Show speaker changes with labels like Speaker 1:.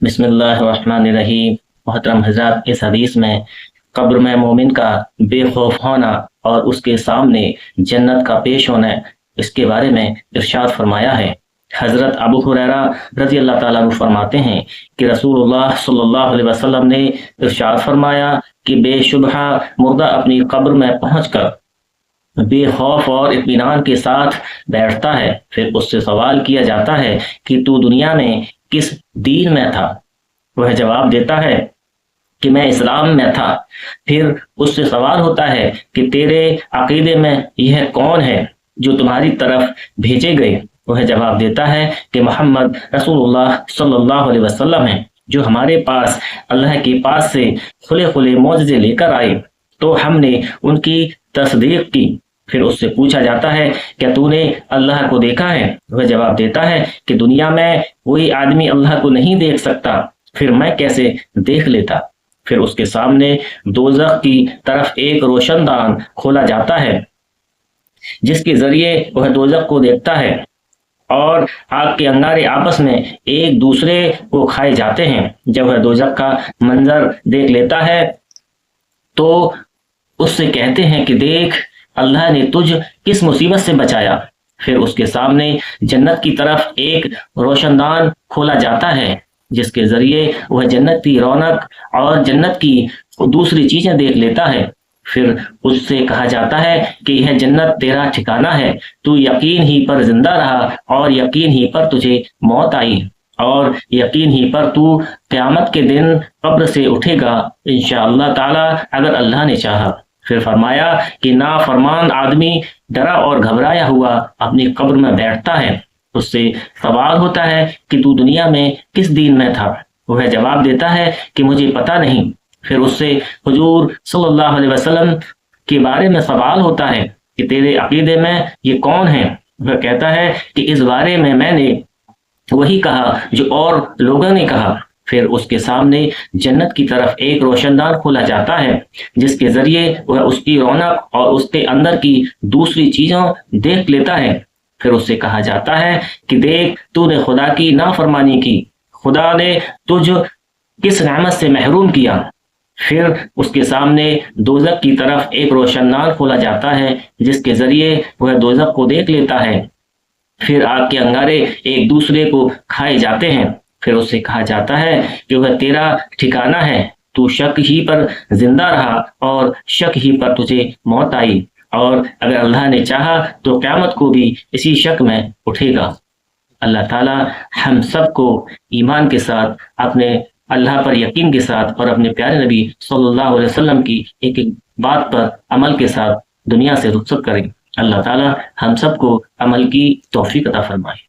Speaker 1: بسم اللہ الرحمن الرحیم۔ محترم حضرات، اس حدیث میں قبر میں مومن کا بے خوف ہونا اور اس کے سامنے جنت کا پیش ہونا، اس کے بارے میں ارشاد فرمایا ہے۔ حضرت ابو ہریرہ رضی اللہ تعالیٰ عنہ فرماتے ہیں کہ رسول اللہ صلی اللہ علیہ وسلم نے ارشاد فرمایا کہ بے شبہ مردہ اپنی قبر میں پہنچ کر بے خوف اور اطمینان کے ساتھ بیٹھتا ہے، پھر اس سے سوال کیا جاتا ہے کہ تو دنیا میں کس دین میں تھا؟ وہ جواب دیتا ہے کہ میں اسلام میں تھا۔ پھر اس سے سوال ہوتا ہے کہ تیرے عقیدے میں یہ کون ہے جو تمہاری طرف بھیجے گئے؟ وہ جواب دیتا ہے کہ محمد رسول اللہ صلی اللہ علیہ وسلم ہیں، جو ہمارے پاس اللہ کے پاس سے کھلے کھلے معجزے لے کر آئے، تو ہم نے ان کی تصدیق کی۔ پھر اس سے پوچھا جاتا ہے کیا تو نے اللہ کو دیکھا ہے؟ وہ جواب دیتا ہے کہ دنیا میں کوئی آدمی اللہ کو نہیں دیکھ سکتا، پھر میں کیسے دیکھ لیتا؟ پھر اس کے سامنے دوزخ کی طرف ایک روشن دان کھولا جاتا ہے، جس کے ذریعے وہ دوزخ کو دیکھتا ہے، اور آگ کے انگارے آپس میں ایک دوسرے کو کھائے جاتے ہیں۔ جب وہ دوزخ کا منظر دیکھ لیتا ہے تو اس سے کہتے ہیں کہ دیکھ، اللہ نے تجھ کس مصیبت سے بچایا۔ پھر اس کے سامنے جنت کی طرف ایک روشن دان کھولا جاتا ہے، جس کے ذریعے وہ جنت کی رونق اور جنت کی دوسری چیزیں دیکھ لیتا ہے۔ پھر اس سے کہا جاتا ہے کہ یہ جنت تیرا ٹھکانہ ہے، تو یقین ہی پر زندہ رہا اور یقین ہی پر تجھے موت آئی، اور یقین ہی پر تو قیامت کے دن قبر سے اٹھے گا انشاءاللہ تعالی، اگر اللہ نے چاہا۔ پھر فرمایا کہ نافرمان آدمی ڈرا اور گھبرایا ہوا اپنی قبر میں بیٹھتا ہے۔ اس سے سوال ہوتا ہے کہ تو دنیا میں کس دین میں تھا؟ وہ جواب دیتا ہے کہ مجھے پتہ نہیں۔ پھر اس سے حضور صلی اللہ علیہ وسلم کے بارے میں سوال ہوتا ہے کہ تیرے عقیدے میں یہ کون ہے؟ وہ کہتا ہے کہ اس بارے میں نے وہی کہا جو اور لوگوں نے کہا۔ پھر اس کے سامنے جنت کی طرف ایک روشن دان کھولا جاتا ہے، جس کے ذریعے وہ اس کی رونق اور اس کے اندر کی دوسری چیزوں دیکھ لیتا ہے۔ پھر اس سے کہا جاتا ہے کہ دیکھ، تو نے خدا کی نافرمانی کی، خدا نے تجھ کس نعمت سے محروم کیا۔ پھر اس کے سامنے دوزخ کی طرف ایک روشن دان کھولا جاتا ہے، جس کے ذریعے وہ دوزخ کو دیکھ لیتا ہے۔ پھر آگ کے انگارے ایک دوسرے کو کھائے جاتے ہیں۔ پھر اس سے کہا جاتا ہے کہ وہ تیرا ٹھکانہ ہے، تو شک ہی پر زندہ رہا اور شک ہی پر تجھے موت آئی، اور اگر اللہ نے چاہا تو قیامت کو بھی اسی شک میں اٹھے گا۔ اللہ تعالی ہم سب کو ایمان کے ساتھ، اپنے اللہ پر یقین کے ساتھ، اور اپنے پیارے نبی صلی اللہ علیہ وسلم کی ایک ایک بات پر عمل کے ساتھ دنیا سے رخصت کریں۔ اللہ تعالی ہم سب کو عمل کی توفیق عطا فرمائے۔